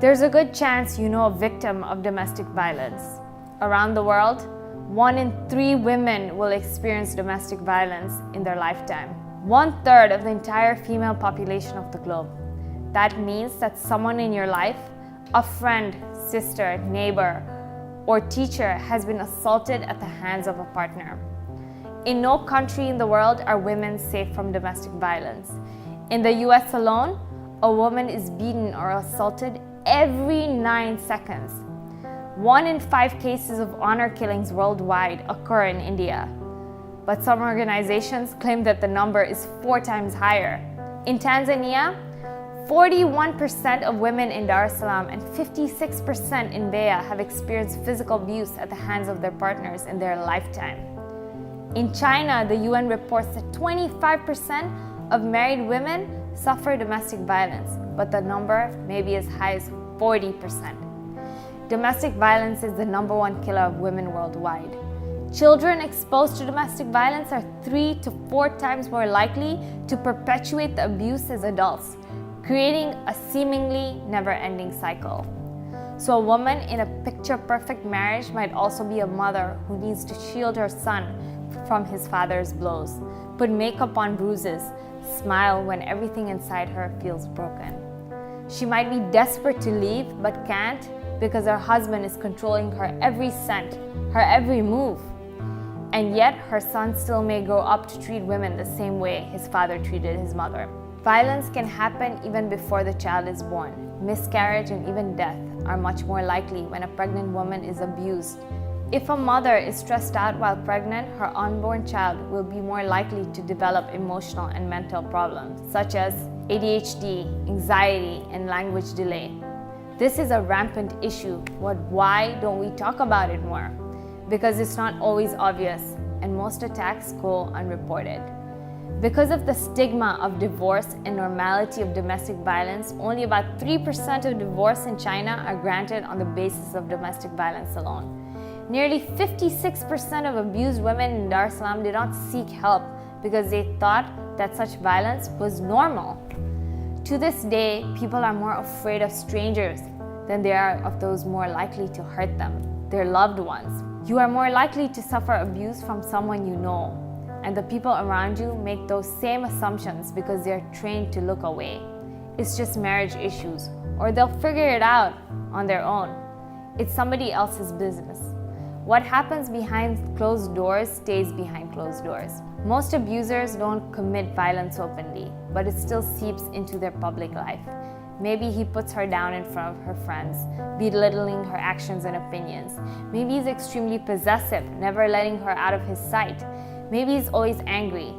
There's a good chance you know a victim of domestic violence. Around the world, 1 in 3 women will experience domestic violence in their lifetime. 1/3 of the entire female population of the globe. That means that someone in your life, a friend, sister, neighbor, or teacher has been assaulted at the hands of a partner. In no country in the world are women safe from domestic violence. In the US alone, a woman is beaten or assaulted every 9 seconds. 1 in 5 cases of honor killings worldwide occur in India. But some organizations claim that the number is 4 times higher. In Tanzania, 41% of women in Dar es Salaam and 56% in Beira have experienced physical abuse at the hands of their partners in their lifetime. In China, the UN reports that 25% of married women suffer domestic violence, but the number may be as high as 40%. Domestic violence is the #1 killer of women worldwide. Children exposed to domestic violence are 3 to 4 times more likely to perpetuate the abuse as adults, creating a seemingly never-ending cycle. So a woman in a picture-perfect marriage might also be a mother who needs to shield her son from his father's blows, put makeup on bruises, smile when everything inside her feels broken. She might be desperate to leave but can't because her husband is controlling her every scent, her every move. And yet her son still may grow up to treat women the same way his father treated his mother. Violence can happen even before the child is born. Miscarriage and even death are much more likely when a pregnant woman is abused. If a mother is stressed out while pregnant, her unborn child will be more likely to develop emotional and mental problems, such as ADHD, anxiety, and language delay. This is a rampant issue. Why don't we talk about it more? Because it's not always obvious, and most attacks go unreported. Because of the stigma of divorce and normality of domestic violence, only about 3% of divorce in China are granted on the basis of domestic violence alone. Nearly 56% of abused women in Dar es Salaam did not seek help because they thought that such violence was normal. To this day, people are more afraid of strangers than they are of those more likely to hurt them, their loved ones. You are more likely to suffer abuse from someone you know, and the people around you make those same assumptions because they are trained to look away. It's just marriage issues, or they'll figure it out on their own. It's somebody else's business. What happens behind closed doors stays behind closed doors. Most abusers don't commit violence openly, but it still seeps into their public life. Maybe he puts her down in front of her friends, belittling her actions and opinions. Maybe he's extremely possessive, never letting her out of his sight. Maybe he's always angry,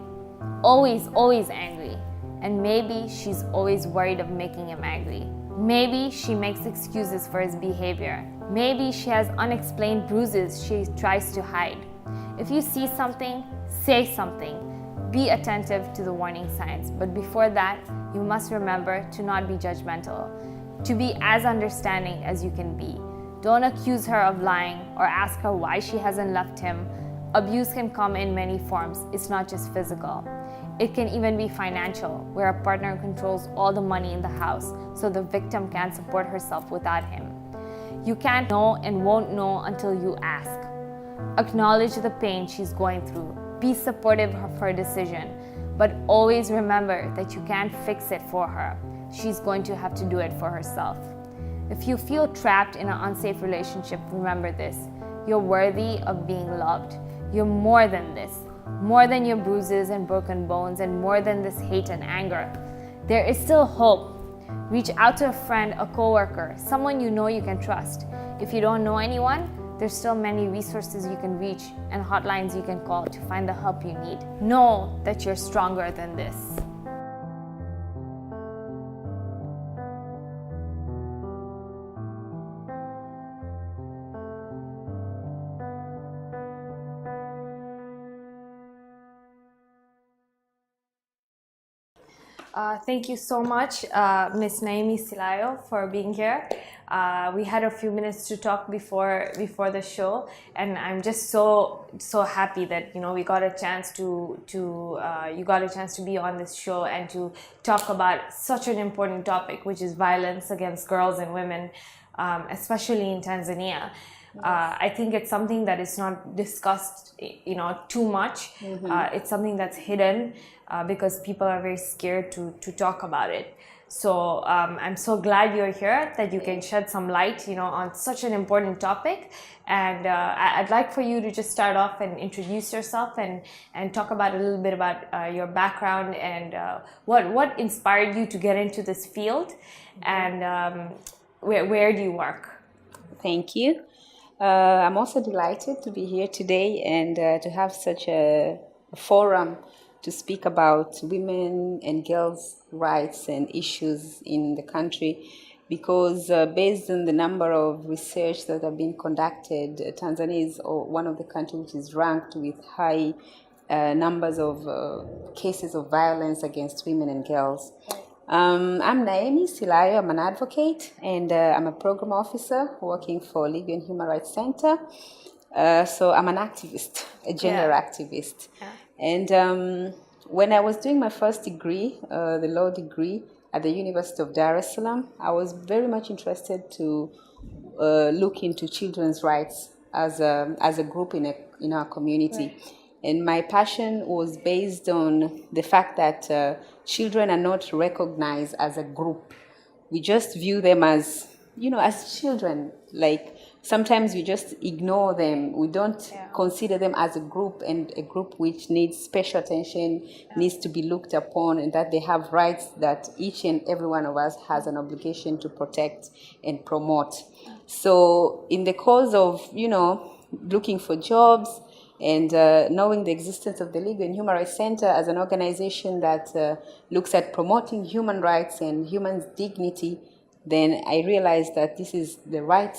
always angry. And maybe she's always worried of making him angry. Maybe she makes excuses for his behavior. Maybe she has unexplained bruises she tries to hide. If you see something, say something. Be attentive to the warning signs. But before that, you must remember to not be judgmental, to be as understanding as you can be. Don't accuse her of lying or ask her why she hasn't left him. Abuse can come in many forms. It's not just physical. It can even be financial, where a partner controls all the money in the house, so the victim can't support herself without him. You can't know and won't know until you ask. Acknowledge the pain she's going through. Be supportive of her decision, but always remember that you can't fix it for her. She's going to have to do it for herself. If you feel trapped in an unsafe relationship, remember this. You're worthy of being loved. You're more than this. More than your bruises and broken bones, and more than this hate and anger. There is still hope. Reach out to a friend, a coworker, someone you know you can trust. If you don't know anyone, there's still many resources you can reach and hotlines you can call to find the help you need. Know that you're stronger than this. Thank you so much, Miss Naemi Silayo, for being here. We had a few minutes to talk before the show, and I'm just so happy that we got a chance to you got a chance to be on this show and to talk about such an important topic, which is violence against girls and women, especially in Tanzania. I think it's something that is not discussed, too much. It's something that's hidden because people are very scared to talk about it. So I'm so glad you're here, that you can shed some light, on such an important topic. And I'd like for you to just start off and introduce yourself and talk about a little bit about your background and what inspired you to get into this field, and where do you work? Thank you. I'm also delighted to be here today and to have such a forum to speak about women and girls' rights and issues in the country, because based on the number of research that have been conducted, Tanzania is one of the countries which is ranked with high numbers of cases of violence against women and girls. I'm Naemi Silayo. I'm an advocate, and I'm a program officer working for Legal and Human Rights Center. So I'm an activist, a gender activist. Yeah. And when I was doing my first degree, the law degree at the University of Dar es Salaam, I was very much interested to look into children's rights as a group in our community. Right. And my passion was based on the fact that children are not recognized as a group. We just view them as, as children. Like, sometimes we just ignore them. We don't consider them as a group, and a group which needs special attention, needs to be looked upon, and that they have rights that each and every one of us has an obligation to protect and promote. So in the course of, looking for jobs, and knowing the existence of the Legal and Human Rights Center as an organization that looks at promoting human rights and human dignity, then I realized that this is the right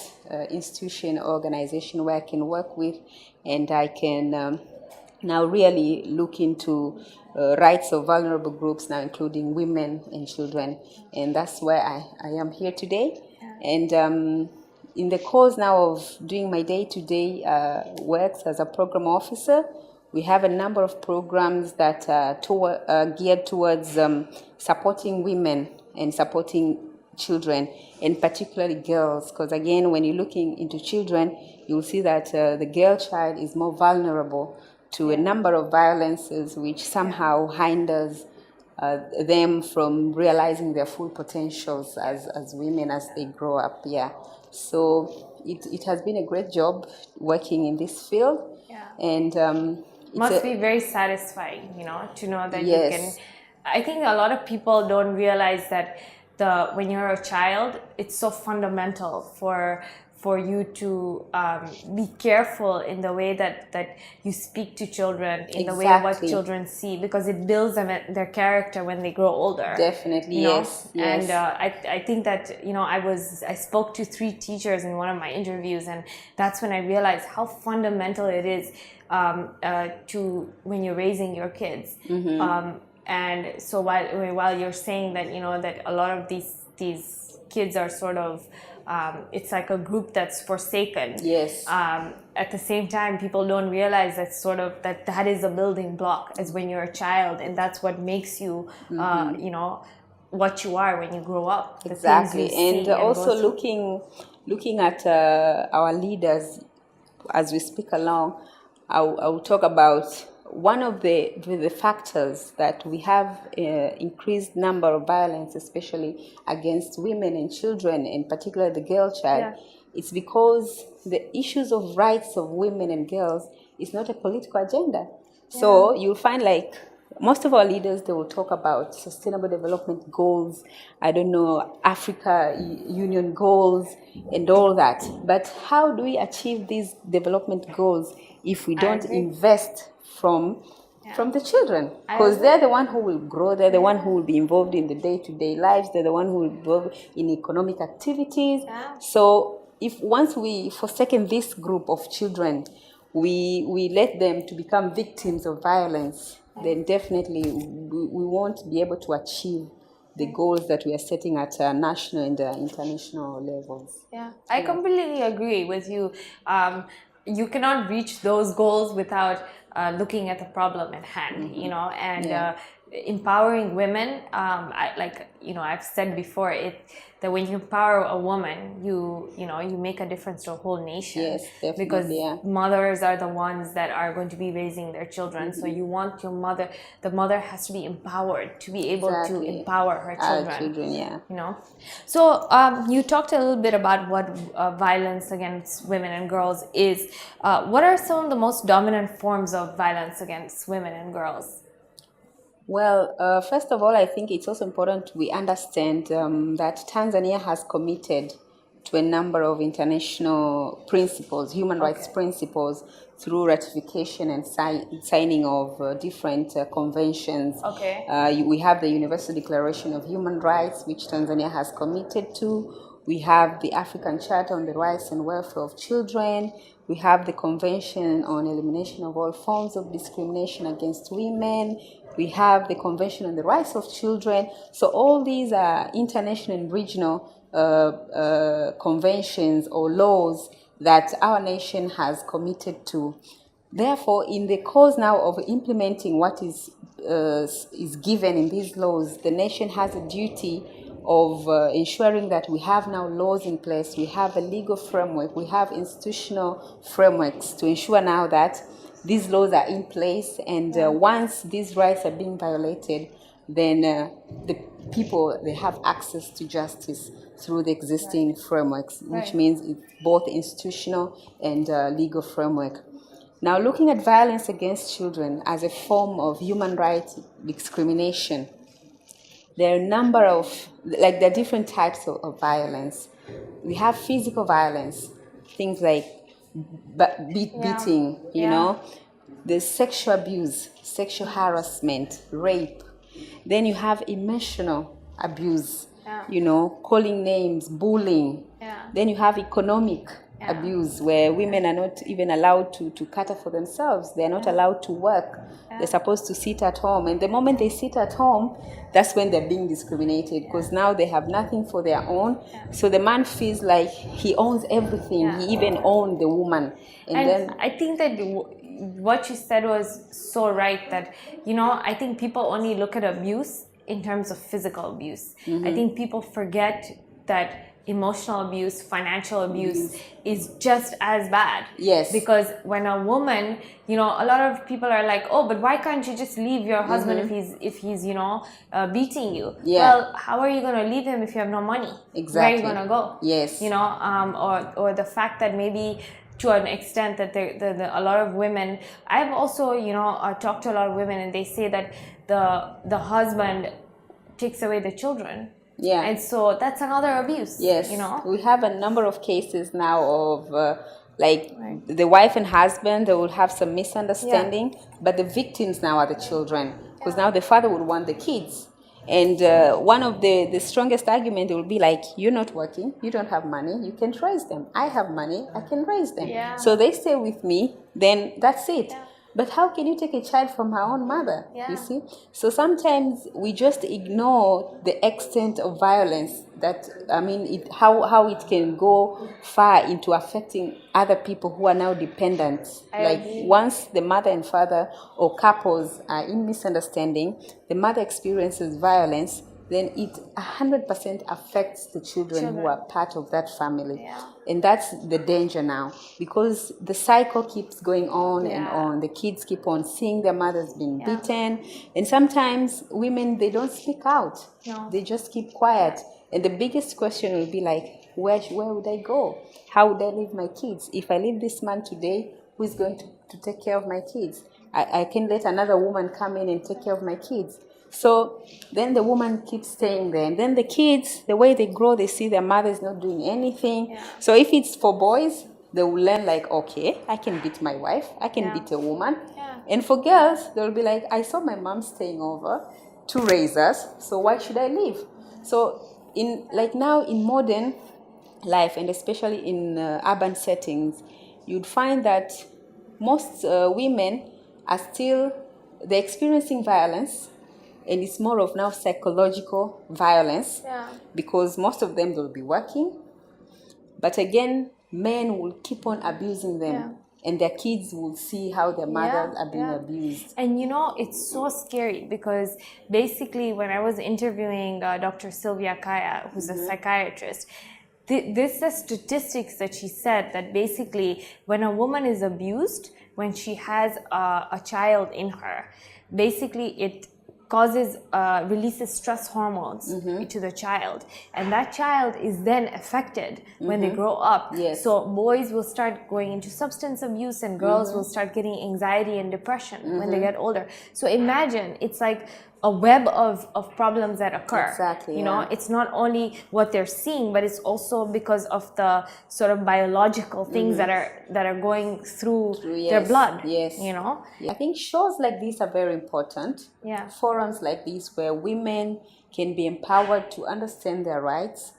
institution or organization where I can work with, and I can now really look into rights of vulnerable groups, now including women and children. And that's where I am here today. And in the course now of doing my day-to-day works as a program officer, we have a number of programs that are geared towards supporting women and supporting children, and particularly girls, because again, when you're looking into children, you'll see that the girl child is more vulnerable to a number of violences which somehow hinders them from realizing their full potentials as women as they grow up. So it has been a great job working in this field, and must be very satisfying, to know that you can. I think a lot of people don't realize that when you're a child, it's so fundamental for you to be careful in the way that you speak to children, in the way what children see, because it builds them their character when they grow older. Definitely, yes. And I think that I spoke to 3 teachers in one of my interviews, and that's when I realized how fundamental it is to when you're raising your kids. Mm-hmm. And so while you're saying that that a lot of these kids are sort of it's like a group that's forsaken. Yes. At the same time, people don't realize that sort of that is a building block as when you're a child, and that's what makes you what you are when you grow up. Exactly. And also looking at our leaders as we speak along, I will talk about one of the factors that we have increased number of violence, especially against women and children, and particularly the girl child. It's because the issues of rights of women and girls is not a political agenda. So you'll find like most of our leaders, they will talk about sustainable development goals, Africa Union goals and all that. But how do we achieve these development goals if we don't invest from the children? Because they're the one who will grow, they're the one who will be involved in the day-to-day lives, they're the one who will be involved in economic activities. So if once we forsaken this group of children, we let them to become victims of violence, then definitely we won't be able to achieve the goals that we are setting at national and international levels. Yeah, I completely agree with you. You cannot reach those goals without looking at the problem at hand, you know, and empowering women. I've said before, that when you empower a woman, you make a difference to a whole nation. Yes, definitely. Because mothers are the ones that are going to be raising their children. So you want the mother has to be empowered to be able to empower her children. You know. So you talked a little bit about what violence against women and girls is. What are some of the most dominant forms of violence against women and girls? Well, first of all, I think it's also important we understand that Tanzania has committed to a number of international principles, human rights principles, through ratification and signing of different conventions. We have the Universal Declaration of Human Rights, which Tanzania has committed to. We have the African Charter on the Rights and Welfare of Children. We have the Convention on Elimination of All Forms of Discrimination Against Women. We have the Convention on the Rights of Children. So all these are international and regional conventions or laws that our nation has committed to. Therefore, in the cause now of implementing what is given in these laws, the nation has a duty of ensuring that we have now laws in place, we have a legal framework, we have institutional frameworks to ensure now that these laws are in place, and once these rights are being violated, then the people, they have access to justice through the existing frameworks, which means it's both institutional and legal framework. Now, looking at violence against children as a form of human rights discrimination, there are a number of, there are different types of violence. We have physical violence, things like beating, you know. There's sexual abuse, sexual harassment, rape. Then you have emotional abuse, you know, calling names, bullying. Then you have economic abuse, where women are not even allowed to cater for themselves. They are not allowed to work. They're supposed to sit at home. And the moment they sit at home, that's when they're being discriminated, because now they have nothing for their own. So the man feels like he owns everything. He even owns the woman. And then I think that what you said was so right, that, you know, I think people only look at abuse in terms of physical abuse. I think people forget that emotional abuse, financial abuse is just as bad. Because when a woman, you know, a lot of people are like, oh, but why can't you just leave your husband if he's you know, beating you? Well, how are you going to leave him if you have no money? Where are you going to go? You know, or the fact that maybe to an extent that a lot of women, I've also, you know, talked to a lot of women, and they say that the husband takes away the children. And so that's another abuse. You know, we have a number of cases now of the wife and husband, they will have some misunderstanding, but the victims now are the children, because now the father would want the kids. And one of the strongest argument will be like, you're not working, you don't have money, you can't raise them. I have money, I can raise them. So they stay with me, then that's it. But how can you take a child from her own mother? You see? So sometimes we just ignore the extent of violence that, I mean, how it can go far into affecting other people who are now dependent. Once the mother and father or couples are in misunderstanding, the mother experiences violence, then it 100% affects the children who are part of that family. And that's the danger now, because the cycle keeps going on and on. The kids keep on seeing their mothers being beaten. And sometimes women, they don't speak out. They just keep quiet. And the biggest question will be like, where would I go? How would I leave my kids? If I leave this man today, who is going to take care of my kids? I can let another woman come in and take care of my kids. So then the woman keeps staying there. And then the kids, the way they grow, they see their mother is not doing anything. So if it's for boys, they will learn like, okay, I can beat my wife. I can beat a woman. And for girls, they'll be like, I saw my mom staying over to raise us, so why should I leave? So now in modern life, and especially in urban settings, you'd find that most women are still they're experiencing violence, and it's more of now psychological violence, because most of them will be working, but again, men will keep on abusing them, and their kids will see how their mothers are being abused. And you know, it's so scary because basically when I was interviewing Dr. Sylvia Kaya, who's a psychiatrist, this is statistics that she said that basically when a woman is abused, when she has a child in her, basically it causes releases stress hormones to the child, and that child is then affected when they grow up. So boys will start going into substance abuse, and girls will start getting anxiety and depression when they get older. So imagine, it's like a web of problems that occur. You know, it's not only what they're seeing, but it's also because of the sort of biological things that are going through their blood. You know, I think shows like these are very important. Forums like this where women can be empowered to understand their rights,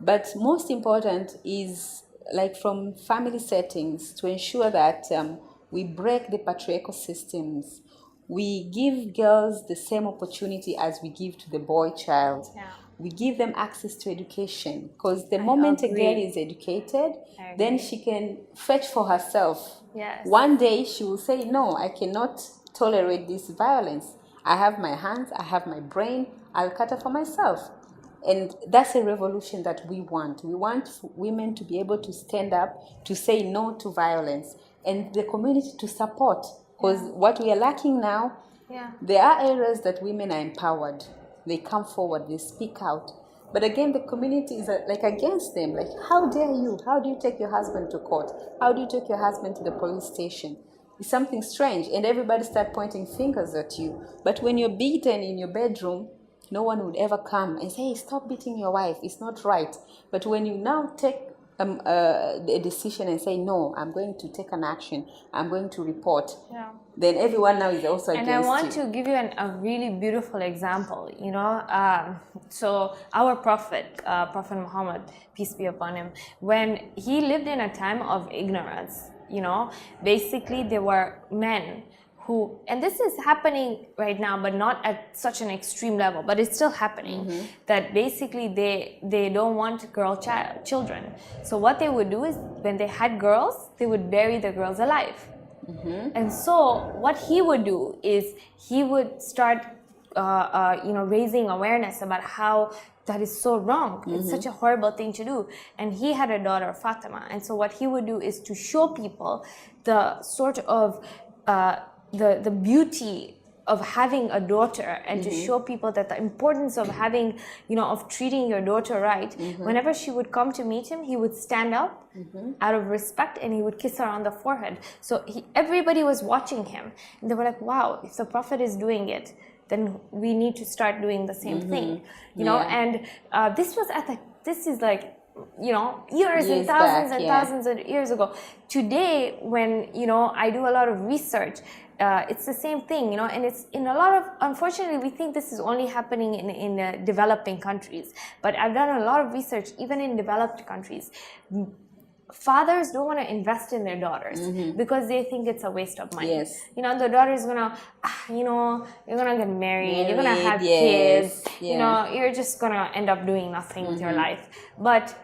but most important is like from family settings to ensure that we break the patriarchal systems. We give girls the same opportunity as we give to the boy child. We give them access to education, because the moment a girl is educated, then she can fetch for herself. One day she will say, no, I cannot tolerate this violence. I have my hands, I have my brain, I'll cater for myself. And that's a revolution that we want. We want women to be able to stand up, to say no to violence, and the community to support. Because what we are lacking now, there are areas that women are empowered. They come forward, they speak out. But again, the community is like against them. Like, how dare you? How do you take your husband to court? How do you take your husband to the police station? It's something strange. And everybody start pointing fingers at you. But when you're beaten in your bedroom, no one would ever come and say, hey, stop beating your wife. It's not right. But when you now take a decision and say, no, I'm going to take an action, I'm going to report, then everyone now is also against you. And I want to give you a really beautiful example, you know. So our Prophet Muhammad, peace be upon him, when he lived in a time of ignorance, you know, basically there were men who, and this is happening right now, but not at such an extreme level, but it's still happening, that basically they don't want children. So what they would do is, when they had girls, they would bury the girls alive. And so what he would do is he would start you know, raising awareness about how that is so wrong. It's such a horrible thing to do. And he had a daughter, Fatima, and so what he would do is to show people the sort of the beauty of having a daughter, and to show people that the importance of having, you know, of treating your daughter right. Whenever she would come to meet him, he would stand up out of respect, and he would kiss her on the forehead. So everybody was watching him, and they were like, wow, if the Prophet is doing it, then we need to start doing the same thing, you know. And this is like, you know, years and thousands and thousands of years ago. Today, when, you know, I do a lot of research, it's the same thing, you know, and it's in a lot of, unfortunately, we think this is only happening in developing countries, but I've done a lot of research, even in developed countries. Fathers don't want to invest in their daughters because they think it's a waste of money. You know, the daughter is gonna, you know, you're gonna get married, you're gonna have kids, you know, you're just gonna end up doing nothing with your life. But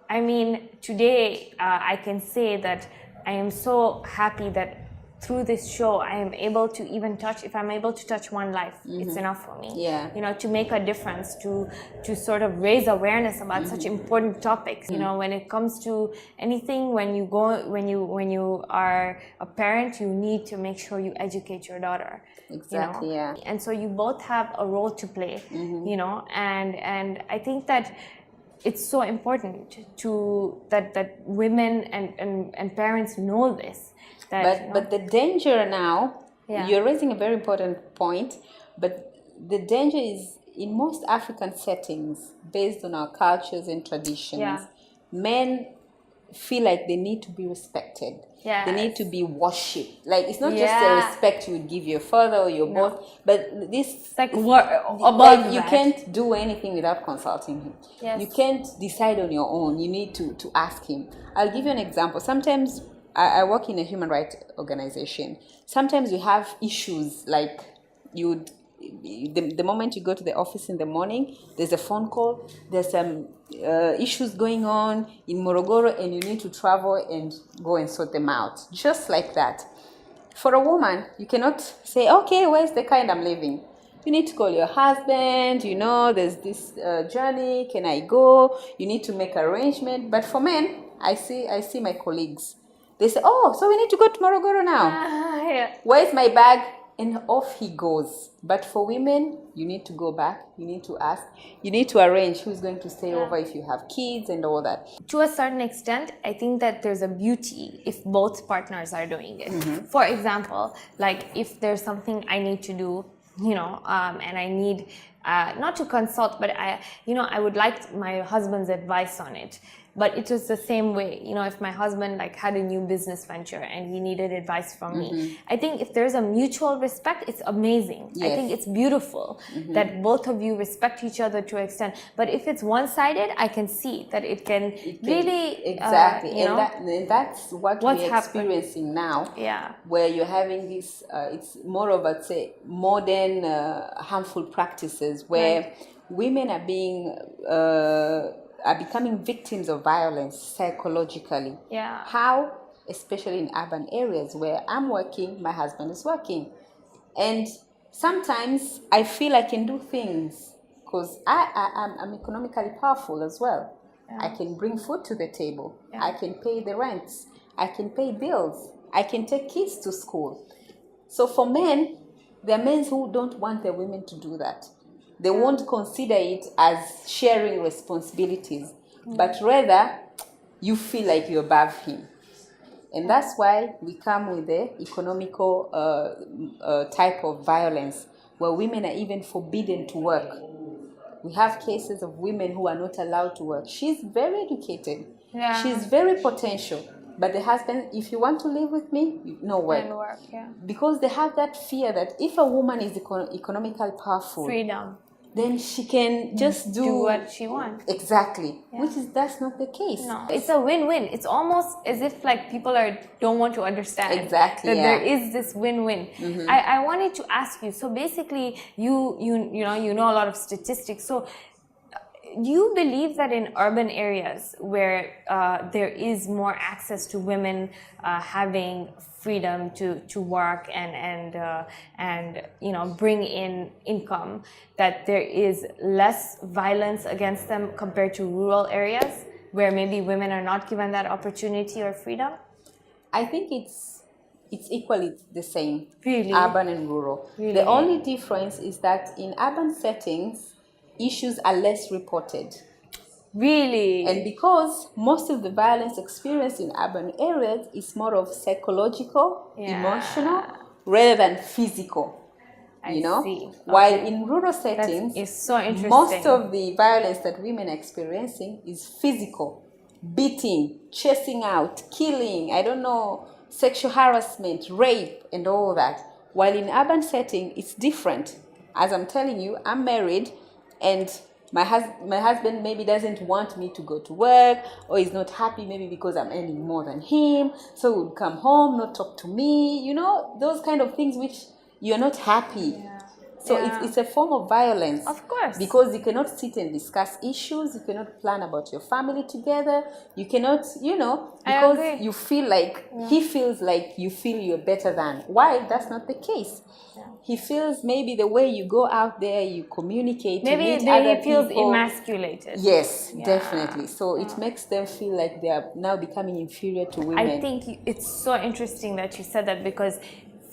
I mean, today I can say that I am so happy that through this show I am able to even touch, if I'm able to touch one life, it's enough for me. You know, to make a difference, to sort of raise awareness about such important topics. You know, when it comes to anything, when you are a parent, you need to make sure you educate your daughter. You know? And so you both have a role to play, you know, and I think that it's so important to that women and parents know this. But the danger now, you're raising a very important point, but the danger is in most African settings, based on our cultures and traditions, men feel like they need to be respected. They need to be worshipped. Like, it's not just the respect you would give your father or your boss, but this, it's like above you can't do anything without consulting him. You can't decide on your own. You need to ask him. I'll give you an example. Sometimes I work in a human rights organization. Sometimes we have issues like the moment you go to the office in the morning, there's a phone call, there's some issues going on in Morogoro, and you need to travel and go and sort them out. Just like that. For a woman, you cannot say, okay, where's the car and I'm leaving. You need to call your husband, there's this journey, can I go? You need to make arrangement. But for men, I see my colleagues. They say, oh, so we need to go to Morogoro now. Yeah. Where's my bag? And off he goes. But for women, you need to go back. You need to ask. You need to arrange who's going to stay over if you have kids and all that. To a certain extent, I think that there's a beauty if both partners are doing it. For example, like if there's something I need to do, and I need not to consult, but I would like my husband's advice on it. But it was the same way, if my husband had a new business venture and he needed advice from me. I think if there's a mutual respect, it's amazing. Yes. I think it's beautiful that both of you respect each other to an extent. But if it's one-sided, I can see that it can really... Exactly. And that's what we're experiencing now. Yeah. Where you're having this, it's more of, I'd say, modern harmful practices where women are becoming victims of violence psychologically. Yeah. How? Especially in urban areas where I'm working, my husband is working. And sometimes I feel I can do things because I'm economically powerful as well. Yeah. I can bring food to the table. Yeah. I can pay the rents. I can pay bills. I can take kids to school. So for men, there are men who don't want their women to do that. They won't consider it as sharing responsibilities, but rather you feel like you're above him. And that's why we come with the economical type of violence where women are even forbidden to work. We have cases of women who are not allowed to work. She's very educated. Yeah. She's very potential. But the husband, if you want to live with me, no work. And work, yeah. Because they have that fear that if a woman is economically powerful... Freedom. Then she can just do what she wants. Exactly. Yeah. That's not the case. No, it's a win-win. It's almost as if people don't want to understand exactly that there is this win-win. I wanted to ask you. So basically, you know a lot of statistics. So do you believe that in urban areas where there is more access to women having freedom to work and bring in income, that there is less violence against them compared to rural areas where maybe women are not given that opportunity or freedom? I think it's equally the same. Really? Urban and rural. Really? The only difference is that in urban settings, issues are less reported. Really? And because most of the violence experienced in urban areas is more of psychological, emotional, rather than physical. I see. Okay. While in rural settings, it's so interesting. Most of the violence that women are experiencing is physical. Beating, chasing out, killing, sexual harassment, rape, and all that. While in urban setting, it's different. As I'm telling you, I'm married, and my husband maybe doesn't want me to go to work, or is not happy maybe because I'm earning more than him, so he would come home, not talk to me, those kind of things which you're not happy. Yeah. So it's a form of violence. Of course. Because you cannot sit and discuss issues, you cannot plan about your family together, you cannot, because you feel like, he feels like you feel you're better than. Why? That's not the case. Yeah. He feels maybe the way you go out there, you communicate, maybe you meet other he feels people. Emasculated. Yes, definitely. So it makes them feel like they are now becoming inferior to women. I think it's so interesting that you said that, because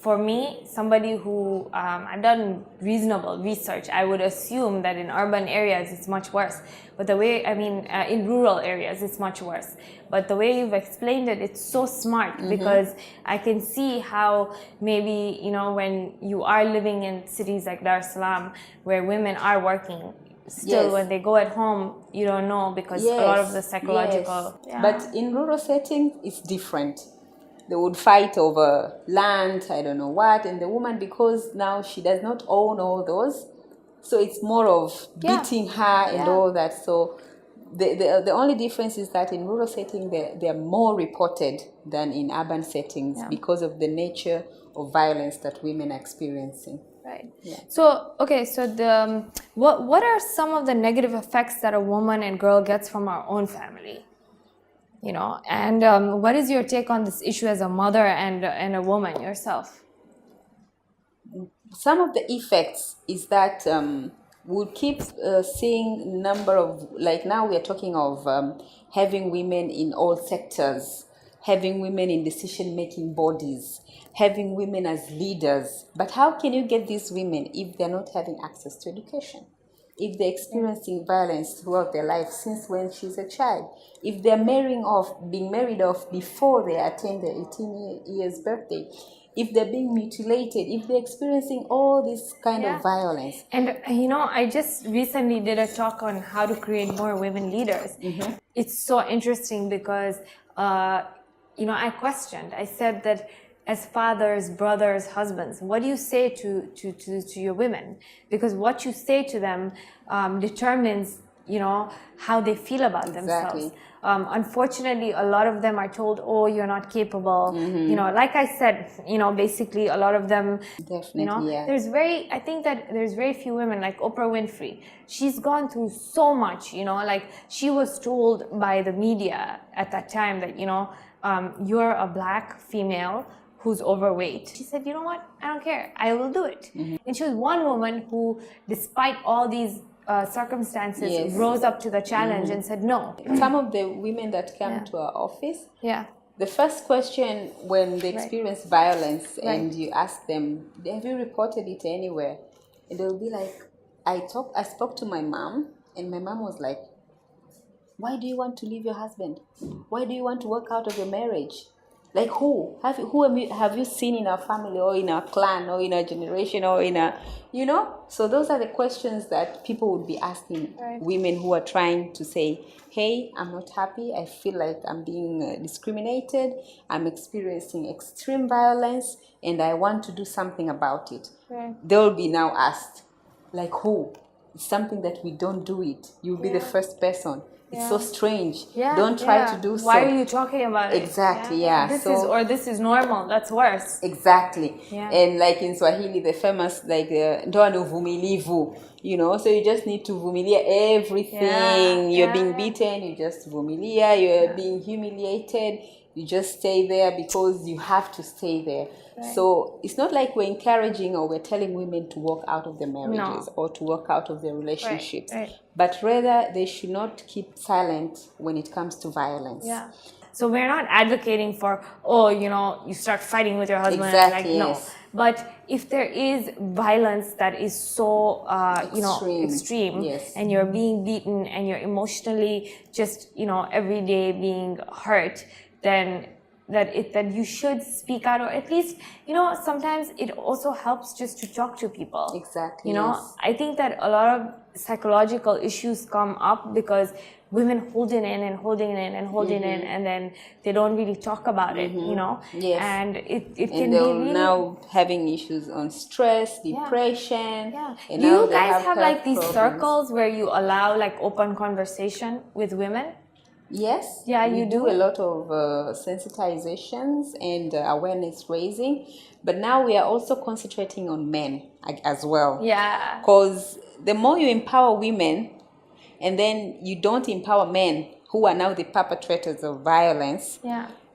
for me, somebody who I've done reasonable research, I would assume that in urban areas it's much worse. But the way, in rural areas it's much worse. But the way you've explained it, it's so smart, because I can see how maybe, when you are living in cities like Dar es Salaam, where women are working, still when they go at home, you don't know, because a lot of the psychological... Yes. But in rural settings, it's different. They would fight over land, I don't know what, and the woman, because now she does not own all those, so it's more of beating her and all that. So the only difference is that in rural settings, they are more reported than in urban settings because of the nature of violence that women are experiencing. Right. Yeah. So, okay, so what are some of the negative effects that a woman and girl gets from our own family? You know, and what is your take on this issue as a mother and a woman yourself? Some of the effects is that we'll keep seeing number of, like now we are talking of having women in all sectors, having women in decision-making bodies, having women as leaders. But how can you get these women if they're not having access to education? If they're experiencing violence throughout their life since when she's a child, if they're being married off before they attain their 18 years birthday, if they're being mutilated, if they're experiencing all this kind of violence. And you know, I just recently did a talk on how to create more women leaders. It's so interesting because, you know, I said that as fathers, brothers, husbands, what do you say to your women? Because what you say to them determines, you know, how they feel about themselves. Unfortunately, a lot of them are told, oh, you're not capable. You know, like I said, you know, basically a lot of them, Definitely, you know, I think that there's very few women like Oprah Winfrey. She's gone through so much, you know, like she was told by the media at that time that, you know, you're a black female who's overweight. She said, you know what, I don't care, I will do it. And she was one woman who, despite all these circumstances, rose up to the challenge and said no. Some of the women that come to our office, the first question when they experience violence and you ask them, have you reported it anywhere? And they'll be like, I spoke to my mom, and my mom was like, why do you want to leave your husband? Why do you want to work out of your marriage? Like who have you seen in our family or in our clan or in our generation or in a, you know? So those are the questions that people would be asking women who are trying to say, hey, I'm not happy. I feel like I'm being discriminated. I'm experiencing extreme violence and I want to do something about it. They'll be now asked, like who? It's something that we don't do it. You'll be the first person. It's so strange. Don't try to do so. Why are you talking about it? Exactly, This is normal. That's worse. Exactly. And like in Swahili, the famous like ndoa ni uvumilivu, you know, so you just need to vumilia everything. You're being beaten, you just vumilia. You're being humiliated, you just stay there because you have to stay there. So it's not like we're encouraging or we're telling women to walk out of their marriages or to walk out of their relationships, but rather they should not keep silent when it comes to violence. So we're not advocating for, oh, you know, you start fighting with your husband. No. But if there is violence that is so, you know, extreme, and you're being beaten and you're emotionally just, you know, every day being hurt, then that you should speak out, or at least, you know, sometimes it also helps just to talk to people. Exactly. You know, I think that a lot of psychological issues come up because women hold it in and holding it in and holding it in, and then they don't really talk about it, you know. And it can be really now having issues on stress, depression. And do you guys have like these circles where you allow like open conversation with women? Yes. You do a lot of sensitizations and awareness raising, but now we are also concentrating on men as well. Because the more you empower women and then you don't empower men who are now the perpetrators of violence,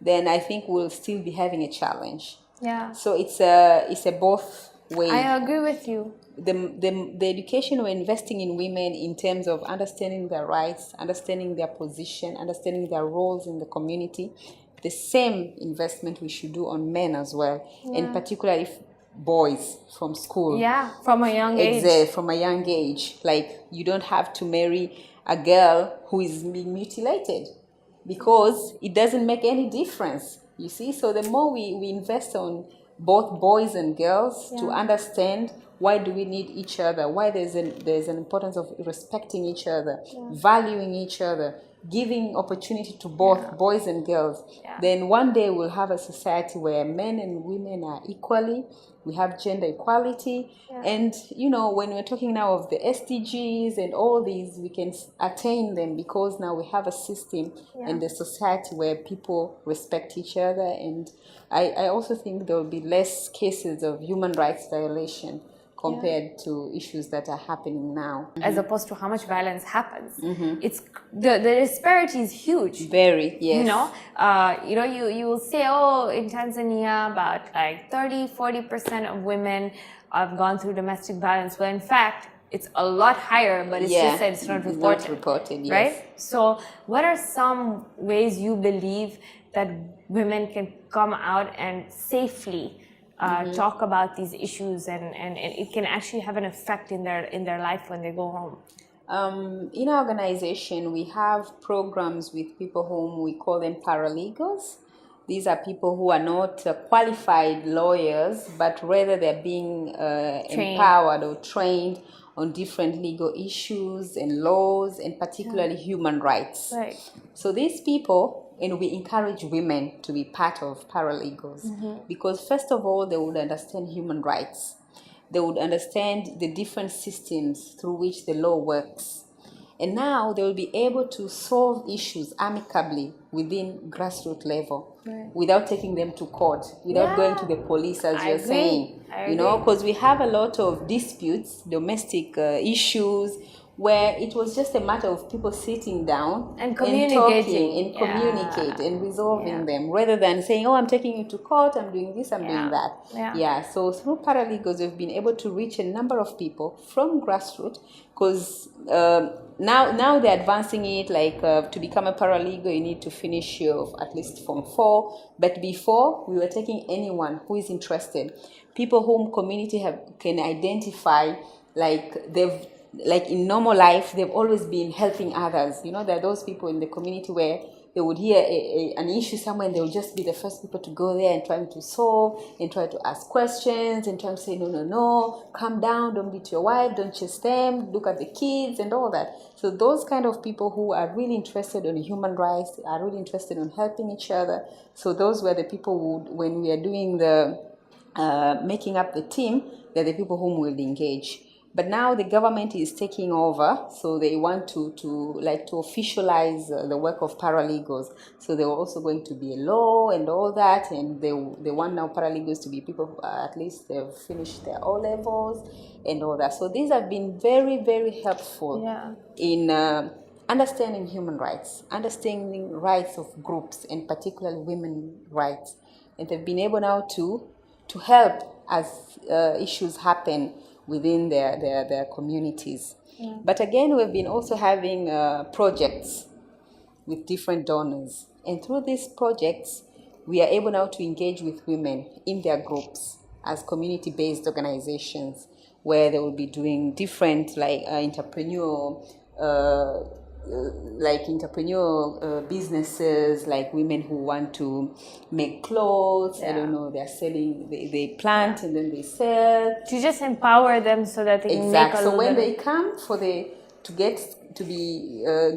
then I think we'll still be having a challenge. So it's a both way. I agree with you. The education we're investing in women in terms of understanding their rights, understanding their position, understanding their roles in the community, the same investment we should do on men as well, and particularly boys from school. From a young age. From a young age. Like, you don't have to marry a girl who is being mutilated because it doesn't make any difference, you see. So the more we invest on both boys and girls to understand why do we need each other, why there's an importance of respecting each other, valuing each other, giving opportunity to both boys and girls, then one day we'll have a society where men and women are equally, we have gender equality, and you know, when we're talking now of the SDGs and all these, we can attain them because now we have a system and a society where people respect each other, and I also think there will be less cases of human rights violation. compared to issues that are happening now. As opposed to how much violence happens. It's the disparity is huge. Very, yes. You will say, oh, in Tanzania, about like 40% of women have gone through domestic violence. Well, in fact, it's a lot higher, but it's just that it's not reported. Not reported, yes. Right? So what are some ways you believe that women can come out and safely talk about these issues and it can actually have an effect in their life when they go home? In our organization, we have programs with people whom we call them paralegals. These are people who are not qualified lawyers, but rather they're being empowered or trained on different legal issues and laws, and particularly human rights. Right. So these people, and we encourage women to be part of paralegals because first of all, they would understand human rights. They would understand the different systems through which the law works. And now they will be able to solve issues amicably within grassroots level, without taking them to court, without going to the police, as you're saying. Because we have a lot of disputes, domestic issues, where it was just a matter of people sitting down and talking and communicate and resolving them, rather than saying, oh, I'm taking you to court, I'm doing this, I'm doing that. So through paralegals, we've been able to reach a number of people from grassroots, because now they're advancing it, like to become a paralegal, you need to finish your at least Form 4. But before, we were taking anyone who is interested, people whom community can identify, like in normal life, they've always been helping others. There are those people in the community where they would hear an issue somewhere and they would just be the first people to go there and trying to solve and try to ask questions and try to say, no, calm down, don't beat your wife, don't chase them, look at the kids and all that. So those kind of people who are really interested in human rights, are really interested in helping each other. So those were the people who, when we are doing the making up the team, they're the people whom we'll engage. But now the government is taking over, so they want to officialize the work of paralegals. So there are also going to be a law and all that, and they want now paralegals to be people at least they've finished their O levels and all that. So these have been very, very helpful in understanding human rights, understanding rights of groups, and particularly women's rights, and they've been able now to help as issues happen within their communities. But again, we've been also having projects with different donors. And through these projects, we are able now to engage with women in their groups as community-based organizations, where they will be doing different entrepreneurial businesses, like women who want to make clothes. I don't know, they're selling, they plant and then they sell. To just empower them so that they can make a So when they come to be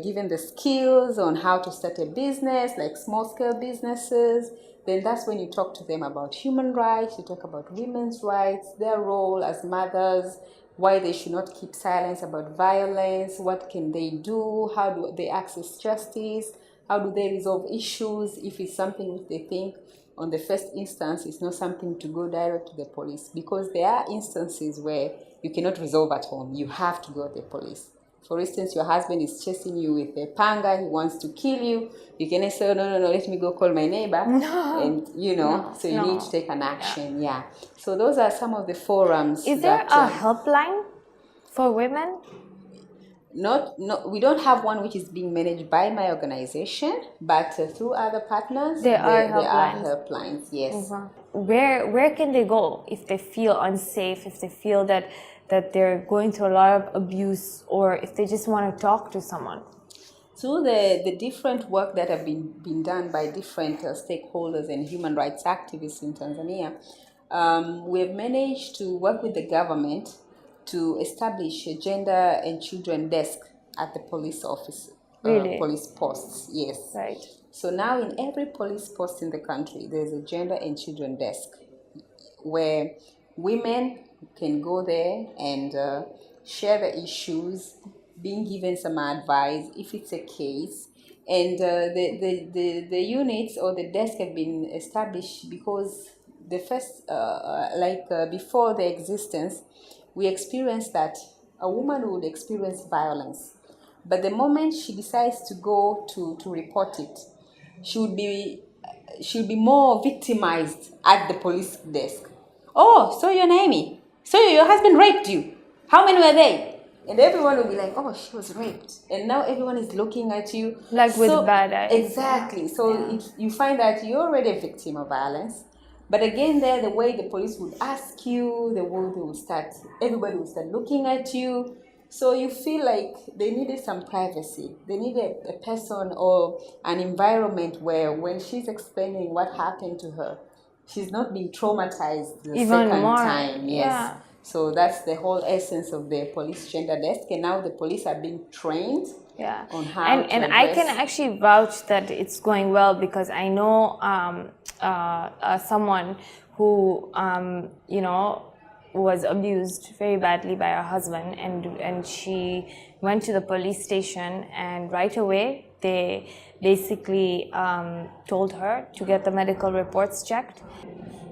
given the skills on how to start a business, like small scale businesses, then that's when you talk to them about human rights, you talk about women's rights, their role as mothers, why they should not keep silence about violence, what can they do, how do they access justice, how do they resolve issues if it's something which they think on the first instance it's not something to go direct to the police, because there are instances where you cannot resolve at home, you have to go to the police. For instance, your husband is chasing you with a panga, he wants to kill you. You can say, no, let me go call my neighbor. And, you need to take an action. So those are some of the forums. Is there a helpline for women? No, we don't have one which is being managed by my organization, but through other partners, there are helplines, yes. Where can they go if they feel unsafe, if they feel that they're going through a lot of abuse, or if they just want to talk to someone? Through the different work that have been done by different stakeholders and human rights activists in Tanzania, we have managed to work with the government to establish a gender and children desk at the police office, police posts, yes. Right. So now in every police post in the country, there's a gender and children desk where women can go there and share the issues, being given some advice if it's a case. And the units or the desk have been established because the first, before their existence, we experience that a woman would experience violence, but the moment she decides to go to report it, she would be more victimized at the police desk. Oh, so you're Naemi. So your husband raped you. How many were they? And everyone will be like, oh, she was raped. And now everyone is looking at you. Like with bad eyes. Exactly. So you find that you're already a victim of violence. But again, there, the way the police would ask you, everybody would start looking at you. So you feel like they needed some privacy. They needed a person or an environment where when she's explaining what happened to her, she's not being traumatized the Even second more. time. Yes. Yeah. So that's the whole essence of the police gender desk. And now the police are being trained on how to and I address. can actually vouch that it's going well, because I know someone who was abused very badly by her husband, and she went to the police station, and right away they basically told her to get the medical reports checked,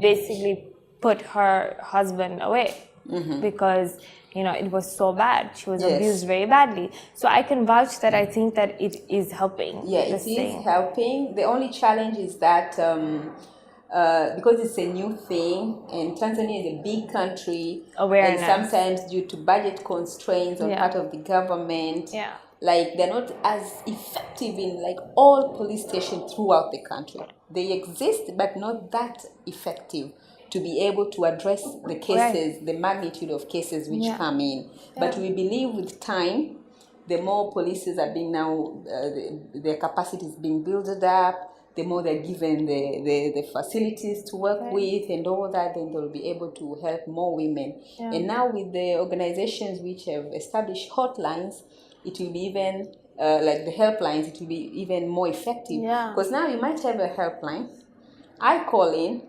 basically put her husband away. Because it was so bad. She was abused very badly. So I can vouch that I think that it is helping. Yeah, it is helping. The only challenge is that because it's a new thing, and Tanzania is a big country, awareness, and sometimes due to budget constraints on part of the government, like they're not as effective in like all police stations throughout the country. They exist, but not that effective to be able to address the cases, the magnitude of cases which come in. But we believe with time, the more polices are being now, their capacity is being built up, the more they're given the facilities to work with and all that, then they'll be able to help more women. And now with the organizations which have established hotlines, it will be even, like the helplines, it will be even more effective. Because now you might have a helpline. I call in,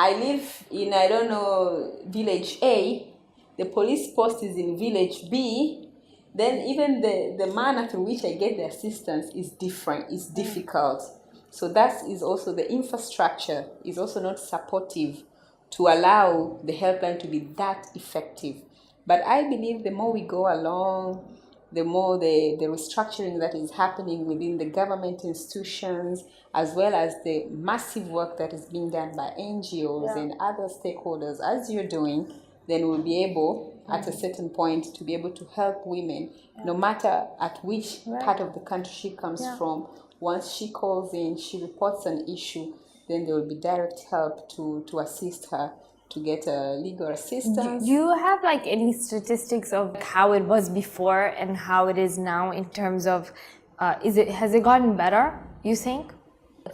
I live in, I don't know, village A, the police post is in village B, then even the manner through which I get the assistance is different, it's difficult. So that is also, the infrastructure is also not supportive to allow the helpline to be that effective. But I believe the more we go along, the more the restructuring that is happening within the government institutions, as well as the massive work that is being done by NGOs and other stakeholders, as you're doing, then we'll be able, at a certain point, to be able to help women, no matter at which part of the country she comes from. Once she calls in, she reports an issue, then there will be direct help to assist her to get legal assistance. Do you have like any statistics of how it was before and how it is now in terms of, has it gotten better, you think?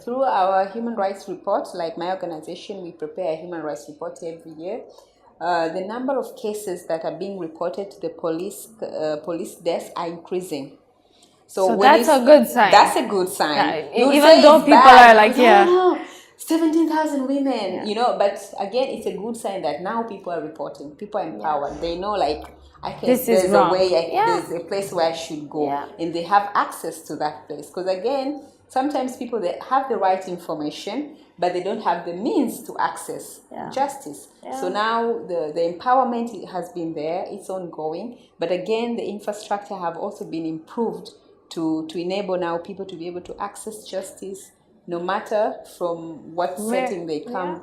Through our human rights report, like my organization, we prepare a human rights report every year. The number of cases that are being reported to the police desk are increasing. So that's a good sign. That's a good sign. Even though people are like, no, 17,000 women, but again, it's a good sign that now people are reporting, people are empowered. They know, like, there's a way, there's a place where I should go, and they have access to that place. Because again, sometimes people, they have the right information, but they don't have the means to access justice. So now the empowerment has been there, it's ongoing, but again, the infrastructure have also been improved to enable now people to be able to access justice, no matter from what setting they come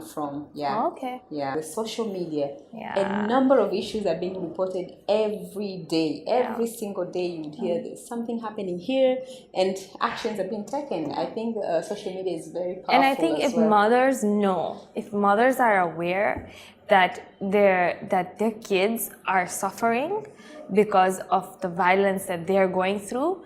from. The social media, a number of issues are being reported every day. Every single day you would hear there's something happening here, and actions are being taken. I think social media is very powerful. And I think if mothers know, if mothers are aware that their kids are suffering because of the violence that they're going through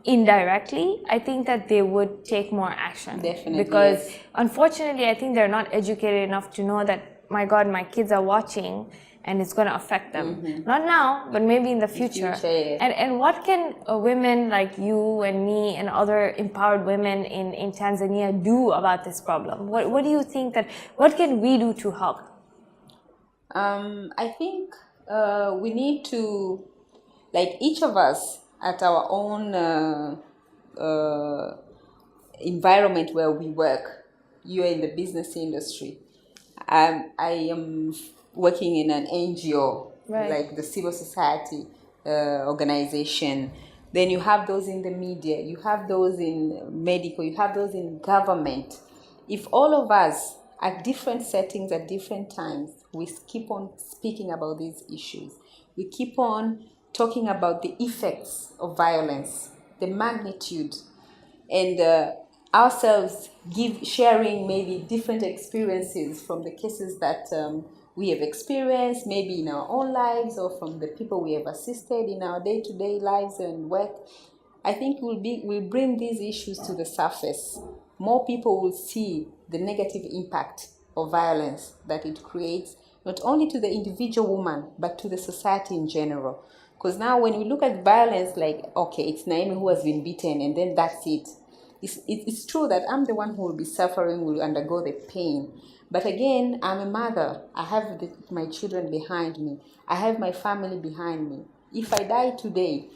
indirectly, I think that they would take more action. Definitely. Because unfortunately, I think they're not educated enough to know that, my God, my kids are watching and it's going to affect them. Not now, but maybe in the future. And what can women like you and me and other empowered women in Tanzania do about this problem? What do you think what can we do to help? I think we need to, like, each of us at our own environment where we work. You're in the business industry. I am working in an NGO, right. like the civil society organization. Then you have those in the media, you have those in medical, you have those in government. If all of us at different settings at different times, we keep on speaking about these issues, we keep on talking about the effects of violence, the magnitude, and ourselves sharing maybe different experiences from the cases that we have experienced, maybe in our own lives or from the people we have assisted in our day-to-day lives and work. I think we'll bring these issues to the surface. More people will see the negative impact of violence that it creates, not only to the individual woman, but to the society in general. Because now when we look at violence, like, okay, it's Naemi who has been beaten and then that's it. It's true that I'm the one who will be suffering, will undergo the pain. But again, I'm a mother. I have my children behind me. I have my family behind me. If I die today,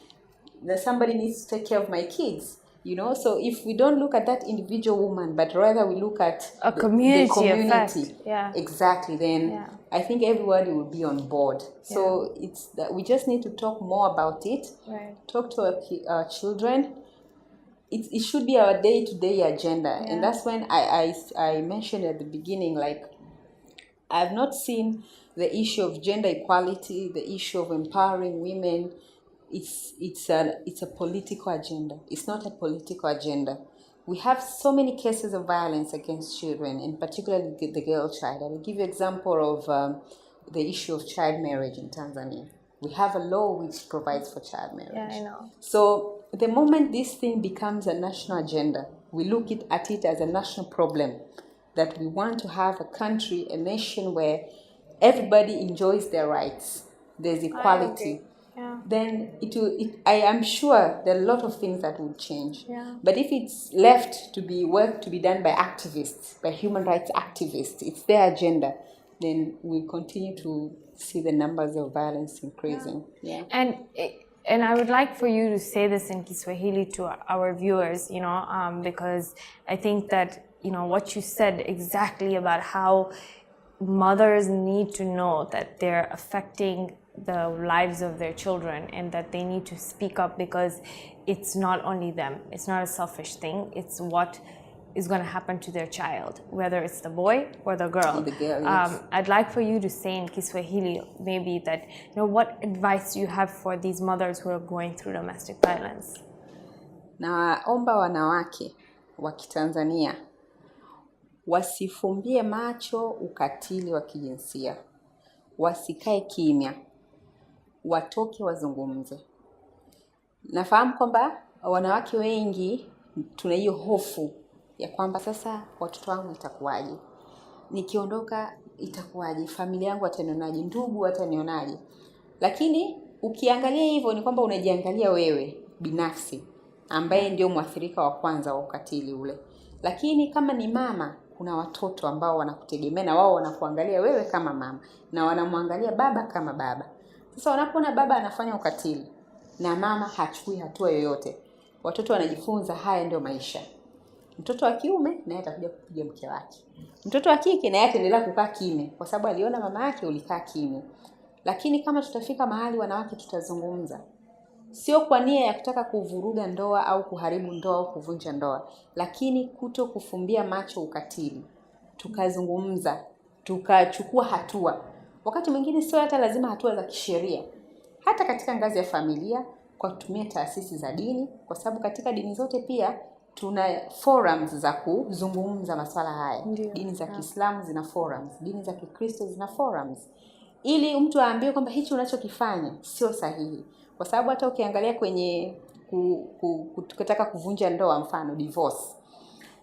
then somebody needs to take care of my kids. So if we don't look at that individual woman, but rather we look at the community effect. Yeah, exactly, then I think everybody will be on board. So it's that we just need to talk more about it, right. Talk to our children. It should be our day-to-day agenda. And that's when I mentioned at the beginning, like, I've not seen the issue of gender equality, the issue of empowering women. It's a political agenda. It's not a political agenda. We have so many cases of violence against children, and particularly the girl child. I'll give you an example of the issue of child marriage in Tanzania. We have a law which provides for child marriage. Yeah, I know. So the moment this thing becomes a national agenda, we look at it as a national problem, that we want to have a country, a nation where everybody enjoys their rights. There's equality. Then I am sure there are a lot of things that will change. But if it's left to be work to be done by activists, by human rights activists, it's their agenda, then we'll continue to see the numbers of violence increasing. And I would like for you to say this in Kiswahili to our viewers, because I think that, what you said exactly about how mothers need to know that they're affecting the lives of their children and that they need to speak up, because it's not only them. It's not a selfish thing. It's what is going to happen to their child, whether it's the boy or the girl. Yes. I'd like for you to say in Kiswahili maybe that, what advice do you have for these mothers who are going through domestic violence? Naomba wanawake wa Kitanzania wasifumbie macho ukatili wa kijinsia, wasikae kimya, watoke wazungumze. Nafahamu kwamba wanawake wengi tuna hiyo hofu ya kwamba sasa watoto wangu itakuwaje, nikiondoka itakuwaje, familia yangu watanionaje, ndugu watanionaje. Lakini ukiangalia hivyo ni kwamba unajiangalia wewe binafsi ambaye ndio mwathirika wa kwanza wa ukatili ule. Lakini kama ni mama, kuna watoto ambao wanakutegemea na wao wanakuangalia wewe kama mama na wanamwangalia baba kama baba. Sasa wanapoona baba anafanya ukatili na mama hachukui hatua yoyote, watoto wanajifunza haya ndio maisha. Mtoto wa kiume naye atakuja kupiga mke wake. Mtoto wa kike naye ataendelea kukaa kimya kwa sababu aliona mama yake ulikaa kimya. Lakini kama tutafika mahali wanawake tutazungumza, sio kwa nia ya kutaka kuvuruga ndoa au kuharibu ndoa au kuvunja ndoa, lakini kuto kufumbia macho ukatili, tukazungumza, tukachukua hatua. Wakati mwingine sio hata lazima hatua za kisheria, hata katika ngazi ya familia, kwa kutumia taasisi za dini, kwa sababu katika dini zote pia tuna forums za kuzungumza masuala haya. Dini za Kiislamu zina forums, dini za Kikristo zina forums, ili mtu aambiwe kwamba hichi unachokifanya sio sahihi. Kwa sababu hata ukiangalia kwenye kutaka kuvunja ndoa, mfano divorce,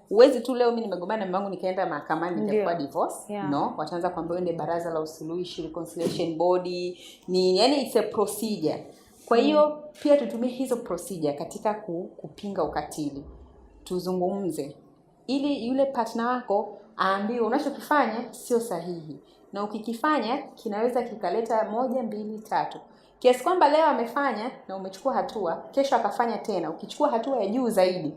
uwezi tu leo mimi nimegombana na mume wangu nikaenda mahakamani nitakuwa divorce. No, wataanza kuambia uende baraza la usuluhishi, reconciliation body, yani it's a procedure. Kwa hiyo pia tutumie hizo procedure katika kupinga ukatili. Tuzungumze ili yule partner wako aambiwe unachokifanya sio sahihi, na ukikifanya kinaweza kikaleta 1, 2, 3. Kiasi kwamba leo amefanya na umechukua hatua, kesho akafanya tena, ukichukua hatua ya juu zaidi,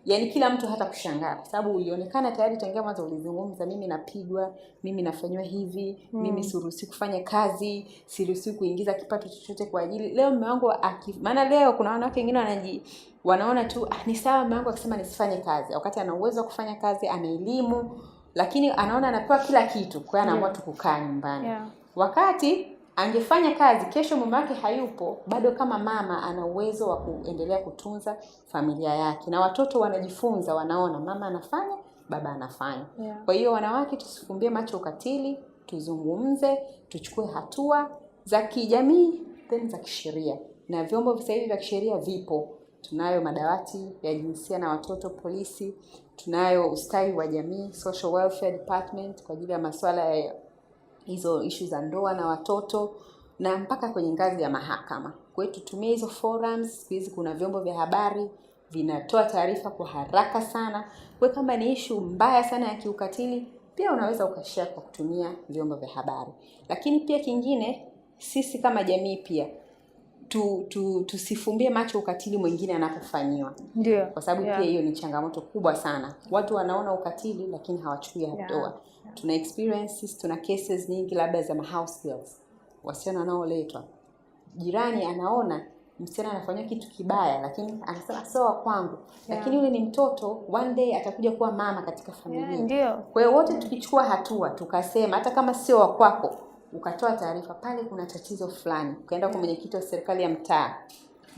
yani kila mtu hata kushangaa kwa sababu ulionekana tayari tangia mwanzo ulizungumza, mimi napigwa, mimi nafanywa hivi, mimi siruhusi kufanya kazi, siruhusi kuingiza kipato chochote kwa ajili. Leo mume wangu maana leo kuna wanawake wengine wanaona tu ni sawa mume wangu akisema nisifanye kazi, wakati ana uwezo wa kufanya kazi, ana elimu, lakini anaona anapewa kila kitu, kwa hiyo anaamua tu kukaa nyumbani. Wakati angefanya kazi, kesho mume wake hayupo, bado kama mama ana uwezo wa kuendelea kutunza familia yake. Na watoto wanajifunza, wanaona mama anafanya, baba anafanya. Kwa hiyo wanawake tusifumbie macho ukatili, tuzungumze, tuchukue hatua za kijamii, then za kisheria. Na vyombo sasa hivi vya kisheria vipo. Tunayo madawati ya jinsia na watoto polisi, tunayo ustawi wa jamii, social welfare department kwa ajili ya masuala ya hizo issue za ndoa na watoto, na mpaka kwenye ngazi ya mahakama. Kwa hiyo tutumie hizo forums. Hizi kuna vyombo vya habari vinatoa taarifa kwa haraka sana. Kwa kama ni issue mbaya sana ya kiukatili, pia unaweza ukashare kwa kutumia vyombo vya habari. Lakini pia kingine, sisi kama jamii pia tusifumbie macho ukatili mwingine anapofanywa. Ndio. Kwa sababu pia hiyo ni changamoto kubwa sana. Watu wanaona ukatili lakini hawachukui hatua. Tuna experiences, tuna cases nyingi labda za house girls. Wasichana wanaoletwa. Jirani anaona msichana anafanywa kitu kibaya lakini anasema sio wa kwangu. Lakini yule ni mtoto, one day atakuja kuwa mama katika familia. Ndio. Kwa hiyo wote tukichukua hatua, tukasema hata kama sio wa kwako, ukatoa taarifa pale kuna tatizo fulani, ukaenda kwa mwenyekiti wa serikali ya mtaa,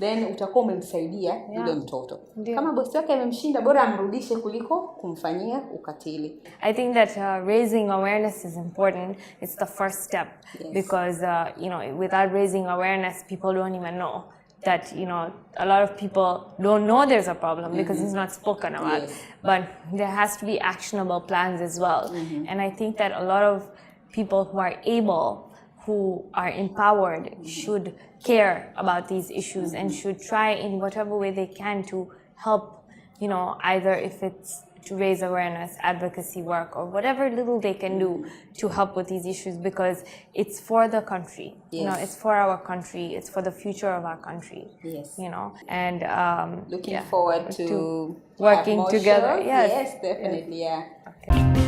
then utakuwa umemsaidia yule mtoto. Kama bosi wake amemshinda, bora amrudishe kuliko kumfanyia ukatili. I think that raising awareness is important. It's the first step. Because without raising awareness, people don't even know that a lot of people don't know there's a problem because it's not spoken about. But there has to be actionable plans as well. And I think that a lot of people who are able, who are empowered, should care about these issues and should try in whatever way they can to help, either if it's to raise awareness, advocacy work, or whatever little they can do to help with these issues, because it's for the country. It's for our country. It's for the future of our country. And looking forward to working together. Yes, definitely. Okay.